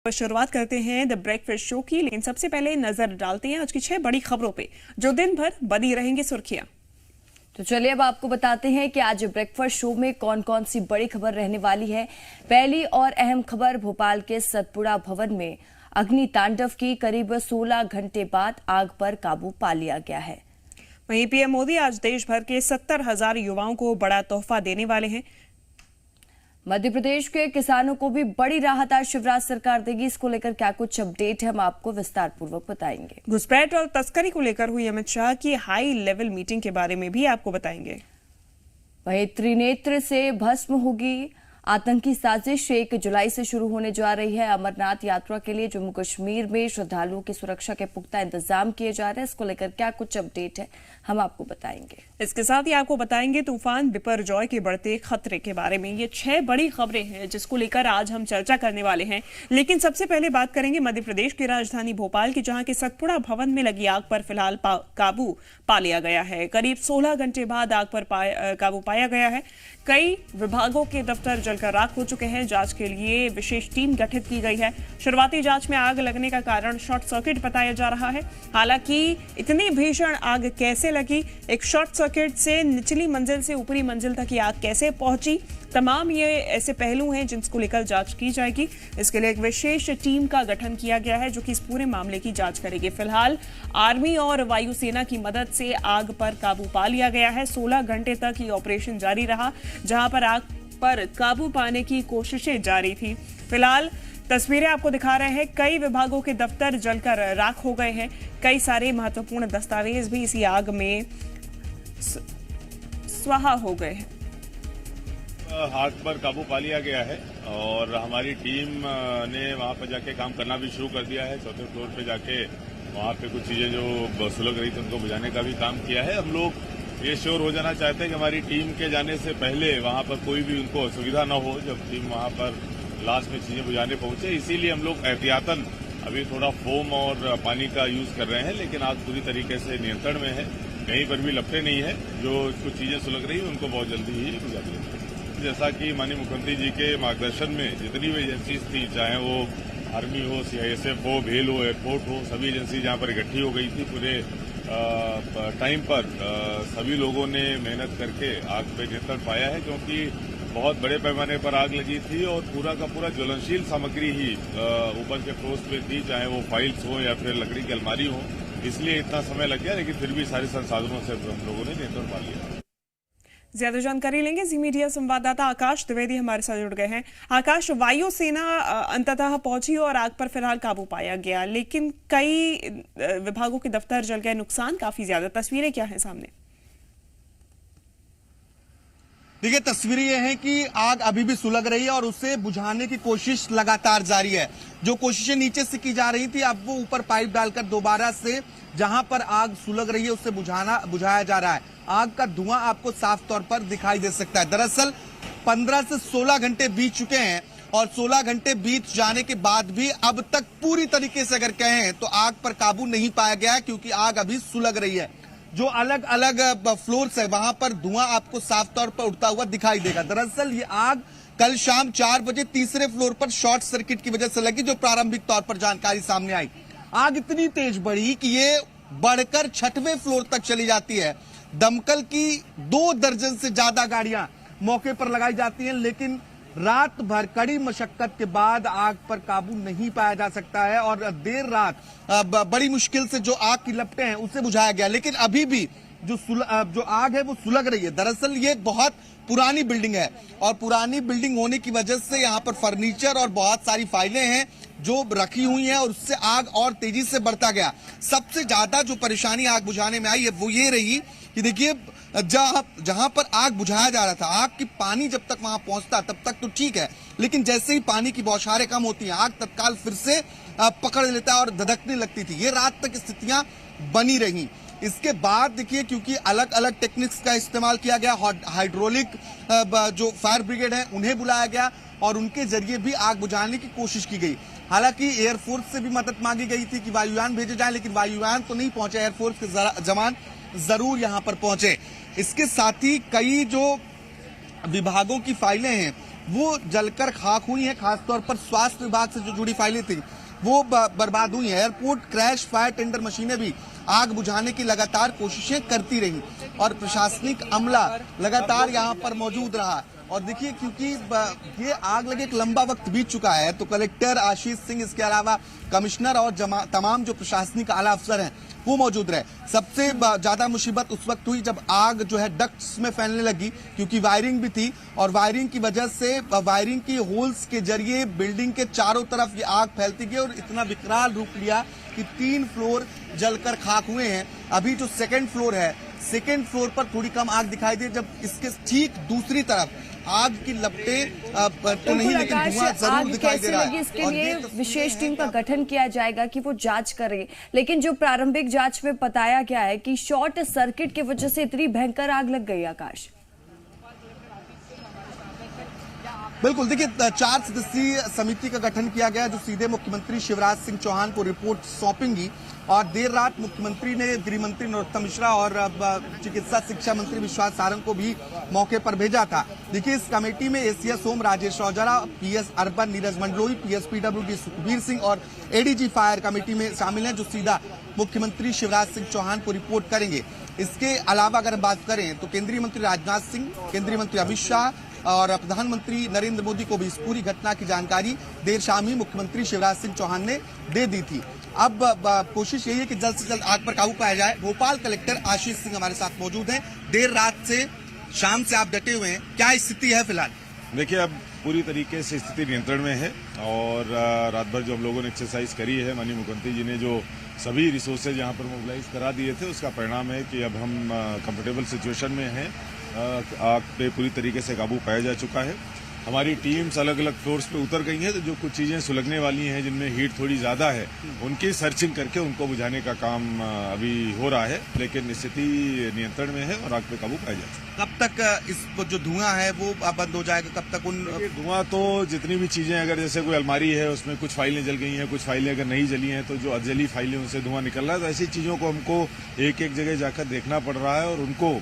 शुरुआत करते हैं द ब्रेकफास्ट शो की, लेकिन सबसे पहले नजर डालते हैं आज की 6 बड़ी खबरों पे जो दिन भर बनी रहेंगी सुर्खियां। तो चलिए अब आपको बताते हैं कि आज ब्रेकफास्ट शो में कौन कौन सी बड़ी खबर रहने वाली है। पहली और अहम खबर, भोपाल के सतपुड़ा भवन में अग्नि तांडव की करीब 16 घंटे बाद आग पर काबू पा लिया गया है। वहीं पीएम मोदी आज देश भर के 70,000 युवाओं को बड़ा तोहफा देने वाले हैं। मध्य प्रदेश के किसानों को भी बड़ी राहत आज शिवराज सरकार देगी। इसको लेकर क्या कुछ अपडेट है, हम आपको विस्तार पूर्वक बताएंगे। घुसपैठ और तस्करी को लेकर हुई अमित शाह की हाई लेवल मीटिंग के बारे में भी आपको बताएंगे। वहीं त्रिनेत्र से भस्म होगी आतंकी साजिश 1 जुलाई से शुरू होने जा रही है। अमरनाथ यात्रा के लिए जम्मू कश्मीर में श्रद्धालुओं की सुरक्षा के पुख्ता इंतजाम किए जा रहे हैं। इसको लेकर क्या कुछ अपडेट है, हम आपको बताएंगे। इसके साथ ही आपको बताएंगे तूफान बिपरजॉय के बढ़ते खतरे के बारे में। ये 6 बड़ी खबरें हैं जिसको लेकर आज हम चर्चा करने वाले हैं। लेकिन सबसे पहले बात करेंगे मध्य प्रदेश की राजधानी भोपाल की, जहां के सतपुड़ा भवन में लगी आग पर फिलहाल काबू पा लिया गया है। करीब 16 घंटे बाद आग पर काबू पाया गया है। कई विभागों के दफ्तर जलकर राख हो चुके हैं। जांच के लिए विशेष टीम गठित की गई है। शुरुआती जांच में आग लगने का कारण शॉर्ट सर्किट बताया जा रहा है। हालांकि इतनी भीषण आग कैसे लगी, एक शॉर्ट सर्किट से निचली मंजिल से ऊपरी मंजिल तक ये आग कैसे पहुंची, तमाम ये ऐसे पहलू हैं जिनको लेकर जांच की जाएगी। इसके लिए एक विशेष टीम का गठन किया गया है जो कि इस पूरे मामले की जांच करेगी। फिलहाल आर्मी और वायुसेना की मदद से आग पर काबू पा लिया गया है। 16 घंटे तक ये ऑपरेशन जारी रहा, जहां पर आग पर काबू पाने की कोशिशें जारी थी। फिलहाल तस्वीरें आपको दिखा रहे हैं। कई विभागों के दफ्तर जलकर राख हो गए हैं। कई सारे महत्वपूर्ण दस्तावेज भी इसी आग में स्वाहा हो गए हैं। आग पर काबू पा लिया गया है और हमारी टीम ने वहां पर जाके काम करना भी शुरू कर दिया है। चौथे फ्लोर पे जाके वहां पे कुछ चीजें जो सुलग रही थी उनको बुझाने का भी काम किया है। हम लोग ये श्योर हो जाना चाहते हैं कि हमारी टीम के जाने से पहले वहां पर कोई भी उनको असुविधा न हो जब टीम वहां पर लास्ट में चीजें बुझाने पहुंचे। इसीलिए हम लोग एहतियातन अभी थोड़ा फोम और पानी का यूज कर रहे हैं, लेकिन आग पूरी तरीके से नियंत्रण में है। कहीं पर भी लपटे नहीं है। जो कुछ चीजें सुलग रही है उनको बहुत जल्दी ही बुझा दिया जाएगा। जैसा कि माननीय मुख्यमंत्री जी के मार्गदर्शन में जितनी भी एजेंसीज थी, चाहे वो आर्मी हो, सीआईएसएफ हो, भेल हो, एयरपोर्ट हो, सभी एजेंसी जहां पर इकट्ठी हो गई थी पूरे टाइम पर सभी लोगों ने मेहनत करके आग पे नियंत्रण पाया है, क्योंकि बहुत बड़े पैमाने पर आग लगी थी और पूरा का पूरा ज्वलनशील सामग्री ही ऊपर के फ्लोर्स पे थी, चाहे वो फाइल्स हो या फिर लकड़ी की अलमारी हो। इसलिए इतना समय लग गया, लेकिन फिर भी सारे संसाधनों से हम लोगों ने नियंत्रण पा लिया। ज्यादा जानकारी लेंगे। जी मीडिया संवाददाता आकाश द्विवेदी हमारे साथ जुड़ गए हैं। आकाश, वायुसेना अंततः पहुंची और आग पर फिलहाल काबू पाया गया, लेकिन कई विभागों के दफ्तर जल गए, नुकसान काफी ज्यादा। तस्वीरें क्या हैं सामने? देखिए, तस्वीरें ये हैं कि आग अभी भी सुलग रही है और उसे बुझाने की कोशिश लगातार जारी है। जो कोशिशें नीचे से की जा रही थी, अब वो ऊपर पाइप डालकर दोबारा से जहां पर आग सुलग रही है उससे बुझाया जा रहा है। आग का धुआं आपको साफ तौर पर दिखाई दे सकता है। दरअसल 15 से 16 घंटे बीत चुके हैं और 16 घंटे बीत जाने के बाद भी अब तक पूरी तरीके से अगर कहें तो आग पर काबू नहीं पाया गया है, क्योंकि आग अभी सुलग रही है। जो अलग अलग फ्लोर्स है वहां पर धुआं आपको साफ तौर पर उड़ता हुआ दिखाई देगा। दरअसल ये आग कल शाम 4 बजे तीसरे फ्लोर पर शॉर्ट सर्किट की वजह से लगी, जो प्रारंभिक तौर पर जानकारी सामने आई। आग इतनी तेज बढ़ी कि ये बढ़कर 6वें फ्लोर तक चली जाती है। दमकल की 2 दर्जन से ज्यादा गाड़ियां मौके पर लगाई जाती हैं, लेकिन रात भर कड़ी मशक्कत के बाद आग पर काबू नहीं पाया जा सकता है और देर रात बड़ी मुश्किल से जो आग की लपटें हैं उसे बुझाया गया। लेकिन अभी भी जो आग है वो सुलग रही है। दरअसल ये बहुत पुरानी बिल्डिंग है और पुरानी बिल्डिंग होने की वजह से यहाँ पर फर्नीचर और बहुत सारी फाइलें हैं जो रखी हुई हैं और उससे आग और तेजी से बढ़ता गया। सबसे ज्यादा जो परेशानी आग बुझाने में आई है वो ये रही कि देखिए, जहां पर आग बुझाया जा रहा था, आग की पानी जब तक वहां पहुंचता तब तक तो ठीक है, लेकिन जैसे ही पानी की बौछारें कम होती हैं, आग तत्काल फिर से पकड़ लेता है और धधकने लगती थी। ये रात तक स्थितियां बनी रही। इसके बाद देखिए, क्योंकि अलग अलग टेक्निक्स का इस्तेमाल किया गया, हाइड्रोलिक जो फायर ब्रिगेड है उन्हें बुलाया गया और उनके जरिए भी आग बुझाने की कोशिश की गई। हालांकि एयरफोर्स से भी मदद मांगी गई थी कि वायुयान भेजे जाए, लेकिन वायुयान तो नहीं पहुंचे, एयरफोर्स के जवान जरूर यहां पर पहुंचे। इसके साथ ही कई जो विभागों की फाइलें हैं वो जलकर खाक हुई है। खासतौर पर स्वास्थ्य विभाग से जो जुड़ी फाइलें थी वो बर्बाद हुई है। एयरपोर्ट क्रैश फायर टेंडर मशीनें भी आग बुझाने की लगातार कोशिशें करती रही और प्रशासनिक अमला लगातार यहां पर मौजूद रहा। और देखिए, क्योंकि ये आग लगे एक लंबा वक्त बीत चुका है, तो कलेक्टर आशीष सिंह, इसके अलावा कमिश्नर और तमाम जो प्रशासनिक आला अफसर हैं वो मौजूद रहे। सबसे ज्यादा मुसीबत उस वक्त हुई जब आग जो है डक्ट्स में फैलने लगी, क्योंकि वायरिंग भी थी और वायरिंग की वजह से वायरिंग की होल्स के जरिए बिल्डिंग के चारों तरफ ये आग फैलती गई और इतना विकराल रूप लिया कि 3 फ्लोर जलकर खाक हुए हैं। अभी जो सेकेंड फ्लोर है, सेकेंड फ्लोर पर थोड़ी कम आग दिखाई दी, जब इसके ठीक दूसरी तरफ आग की लपटें तो नहीं, लेकिन धुआं जरूर दिखाई दे रहा है। इसके लिए विशेष टीम का गठन किया जाएगा कि वो जांच करे, लेकिन जो प्रारंभिक जांच में बताया गया है कि शॉर्ट सर्किट की वजह से इतनी भयंकर आग लग गई। आकाश, बिल्कुल, देखिए 4 सदस्यीय समिति का गठन किया गया जो सीधे मुख्यमंत्री शिवराज सिंह चौहान को रिपोर्ट सौंपेंगी और देर रात मुख्यमंत्री ने गृह मंत्री नरोत्तम मिश्रा और चिकित्सा शिक्षा मंत्री विश्वास सारंग को भी मौके पर भेजा था। देखिए, इस कमेटी में ACS home Rajesh Aujra, PS urban Neeraj Mandloi, PS PWD Sukhbir Singh और एडीजी फायर कमेटी में शामिल हैं, जो सीधा मुख्यमंत्री शिवराज सिंह चौहान को रिपोर्ट करेंगे। इसके अलावा अगर बात करें तो केंद्रीय मंत्री राजनाथ सिंह, केंद्रीय मंत्री अमित शाह और प्रधानमंत्री नरेंद्र मोदी को भी इस पूरी घटना की जानकारी देर शाम ही मुख्यमंत्री शिवराज सिंह चौहान ने दे दी थी। अब कोशिश यही है कि जल्द से जल्द आग पर काबू पाया जाए। भोपाल कलेक्टर आशीष सिंह हमारे साथ मौजूद हैं। देर रात से शाम से आप डटे हुए हैं, क्या स्थिति है फिलहाल? देखिए, अब पूरी तरीके से स्थिति नियंत्रण में है और रात भर जो हम लोगों ने एक्सरसाइज करी है, माननीय मुख्यमंत्री जी ने जो सभी रिसोर्सेज यहाँ पर मोबिलाइज करा दिए थे, उसका परिणाम है कि अब हम कंफर्टेबल सिचुएशन में हैं। आग पे पूरी तरीके से काबू पाया जा चुका है। हमारी टीम्स अलग अलग फ्लोर्स पे उतर गई हैं, तो जो कुछ चीजें सुलगने वाली हैं, जिनमें हीट थोड़ी ज्यादा है, उनकी सर्चिंग करके उनको बुझाने का काम अभी हो रहा है, लेकिन स्थिति नियंत्रण में है और आग पे काबू पाया जा चुका है। कब तक इस जो धुआं है वो बंद हो जाएगा? कब तक उन धुआं तो जितनी भी चीजें, अगर जैसे कोई अलमारी है उसमें कुछ फाइलें जल गई हैं, कुछ फाइलें अगर नहीं जली हैं, तो जो अधजली फाइलें उनसे धुआं निकल रहा है, तो ऐसी चीजों को हमको एक एक जगह जाकर देखना पड़ रहा है और उनको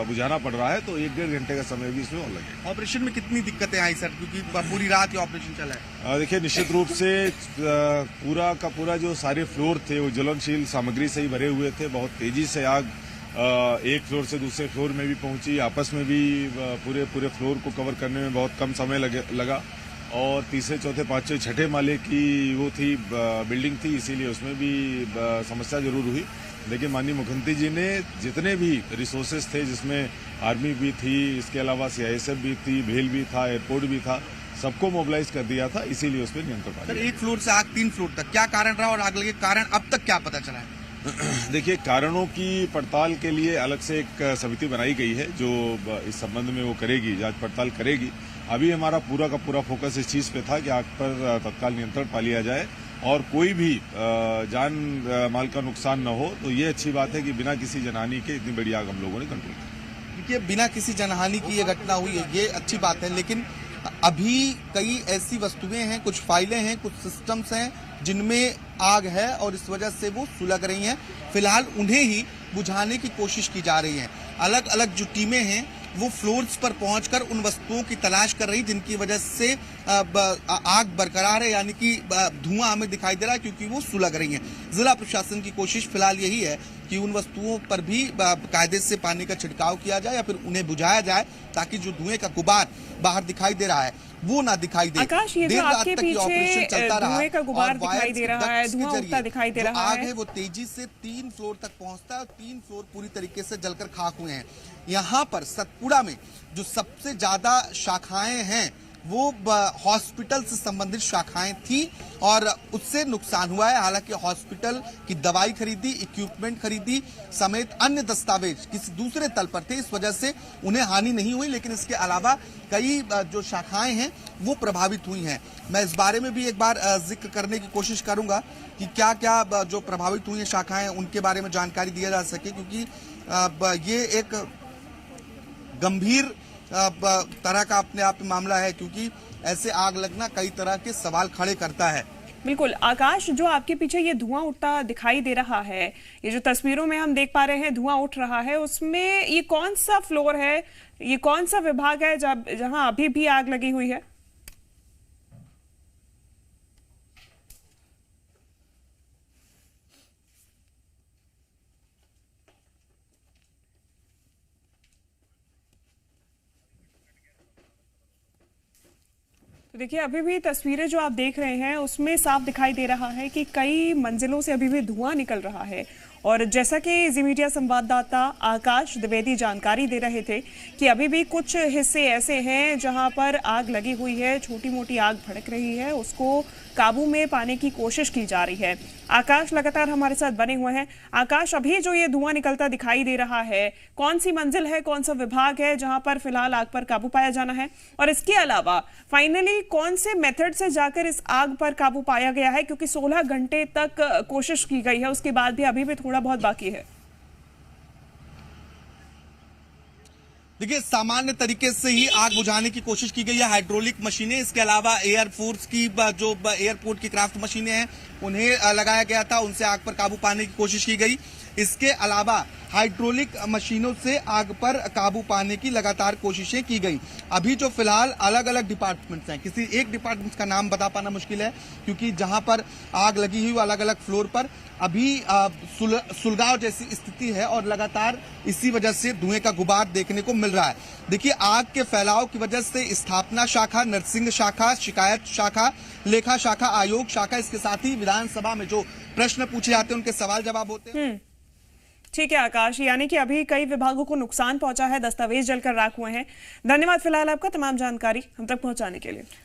बुझाना पड़ रहा है, तो 1-1.5 घंटे का समय भी इसमें और लगेगा। ऑपरेशन में कितनी दिक्कतें आई सर, क्योंकि पूरी रात ये ऑपरेशन चला है? देखिए, निश्चित रूप से पूरा का पूरा जो सारे फ्लोर थे वो ज्वलनशील सामग्री से ही भरे हुए थे। बहुत तेजी से आग एक फ्लोर से दूसरे फ्लोर में भी पहुंची, आपस में भी पूरे फ्लोर को कवर करने में बहुत कम समय लगा और तीसरे, चौथे, पांचवें, छठे माले की वो थी बिल्डिंग थी, इसीलिए उसमें भी समस्या जरूर हुई। लेकिन माननीय मुख्यमंत्री जी ने जितने भी रिसोर्सेज थे, जिसमें आर्मी भी थी, इसके अलावा सीआईएसएफ भी थी, भेल भी था, एयरपोर्ट भी था, सबको मोबिलाइज कर दिया था, इसीलिए उस पर नियंत्रण पा लिया। एक फ्लोर से आग 3 फ्लोर तक, क्या कारण रहा और आग लगे कारण अब तक क्या पता चला है? देखिए, कारणों की पड़ताल के लिए अलग से एक समिति बनाई गई है जो इस संबंध में वो करेगी, जांच पड़ताल करेगी। अभी हमारा पूरा का पूरा फोकस इस चीज पे था कि आग पर तत्काल नियंत्रण पा लिया जाए और कोई भी जान माल का नुकसान न हो। तो ये अच्छी बात है कि बिना किसी जनहानि के इतनी बड़ी आग हम लोगों ने कंट्रोल की। देखिए, बिना किसी जनहानि की ये घटना हुई है, ये अच्छी बात है, लेकिन अभी कई ऐसी वस्तुएं हैं, कुछ फाइलें हैं, कुछ सिस्टम्स हैं जिनमें आग है और इस वजह से वो सुलग रही हैं। फिलहाल उन्हें ही बुझाने की कोशिश की जा रही है। अलग अलग जो टीमें हैं वो फ्लोर्स पर पहुंचकर उन वस्तुओं की तलाश कर रही जिनकी वजह से आग बरकरार है, यानी कि धुआं हमें दिखाई दे रहा है क्योंकि वो सुलग रही हैं। जिला प्रशासन की कोशिश फिलहाल यही है कि उन वस्तुओं पर भी कायदे से पानी का छिड़काव किया जाए या फिर उन्हें बुझाया जाए, ताकि जो धुएं का गुबार बाहर दिखाई दे रहा है वो ना दिखाई दे। आकाश, ये जो आपके पीछे धुएं का गुबार दिखाई दे रहा है, धुआं उठता दिखाई दे रहा है, आग है वो तेजी से 3 फ्लोर तक पहुंचता है और 3 फ्लोर पूरी तरीके से जलकर खाक हुए हैं। यहाँ पर सतपुड़ा में जो सबसे ज्यादा शाखाएं हैं वो हॉस्पिटल से संबंधित शाखाएं थी और उससे नुकसान हुआ है। हालांकि हॉस्पिटल की दवाई खरीदी, इक्विपमेंट खरीदी समेत अन्य दस्तावेज किसी दूसरे तल पर थे, इस वजह से उन्हें हानि नहीं हुई, लेकिन इसके अलावा कई जो शाखाएं हैं वो प्रभावित हुई हैं। मैं इस बारे में भी एक बार जिक्र करने की कोशिश करूंगा कि क्या क्या जो प्रभावित हुई हैं शाखाएं, उनके बारे में जानकारी दिया जा सके, क्योंकि ये एक गंभीर तरह का अपने आप में मामला है, क्योंकि ऐसे आग लगना कई तरह के सवाल खड़े करता है। बिल्कुल आकाश, जो आपके पीछे ये धुआं उठता दिखाई दे रहा है, ये जो तस्वीरों में हम देख पा रहे हैं धुआं उठ रहा है, उसमें ये कौन सा फ्लोर है, ये कौन सा विभाग है जहां अभी भी आग लगी हुई है? तो देखिए अभी भी तस्वीरें जो आप देख रहे हैं उसमें साफ दिखाई दे रहा है कि कई मंजिलों से अभी भी धुआं निकल रहा है। और जैसा कि जी मीडिया संवाददाता आकाश द्विवेदी जानकारी दे रहे थे कि अभी भी कुछ हिस्से ऐसे हैं जहां पर आग लगी हुई है, छोटी मोटी आग भड़क रही है, उसको काबू में पाने की कोशिश की जा रही है। आकाश लगातार हमारे साथ बने हुए हैं। आकाश, अभी जो ये धुआं निकलता दिखाई दे रहा है, कौन सी मंजिल है, कौन सा विभाग है जहां पर फिलहाल आग पर काबू पाया जाना है, और इसके अलावा फाइनली कौन से मेथड से जाकर इस आग पर काबू पाया गया है, क्योंकि 16 घंटे तक कोशिश की गई है, उसके बाद भी अभी भी थोड़ा बहुत बाकी है। देखिए सामान्य तरीके से ही आग बुझाने की कोशिश की गई है, हाइड्रोलिक मशीनें, इसके अलावा एयरफोर्स की जो एयरपोर्ट की क्राफ्ट मशीनें हैं उन्हें लगाया गया था, उनसे आग पर काबू पाने की कोशिश की गई। इसके अलावा हाइड्रोलिक मशीनों से आग पर काबू पाने की लगातार कोशिशें की गई। अभी जो फिलहाल अलग अलग डिपार्टमेंट्स हैं, किसी एक डिपार्टमेंट का नाम बता पाना मुश्किल है क्योंकि जहां पर आग लगी हुई अलग अलग फ्लोर पर अभी सुलगाव जैसी स्थिति है और लगातार इसी वजह से धुएं का गुबार देखने को मिल रहा है। देखिए आग के फैलाव की वजह से स्थापना शाखा, नर्सिंग शाखा, शिकायत शाखा, लेखा शाखा, आयोग शाखा, इसके साथ ही विधानसभा में जो प्रश्न पूछे जाते हैं उनके सवाल जवाब होते हैं। ठीक है आकाश, यानी कि अभी कई विभागों को नुकसान पहुंचा है, दस्तावेज जलकर राख हुए हैं। धन्यवाद फिलहाल आपका तमाम जानकारी हम तक पहुंचाने के लिए।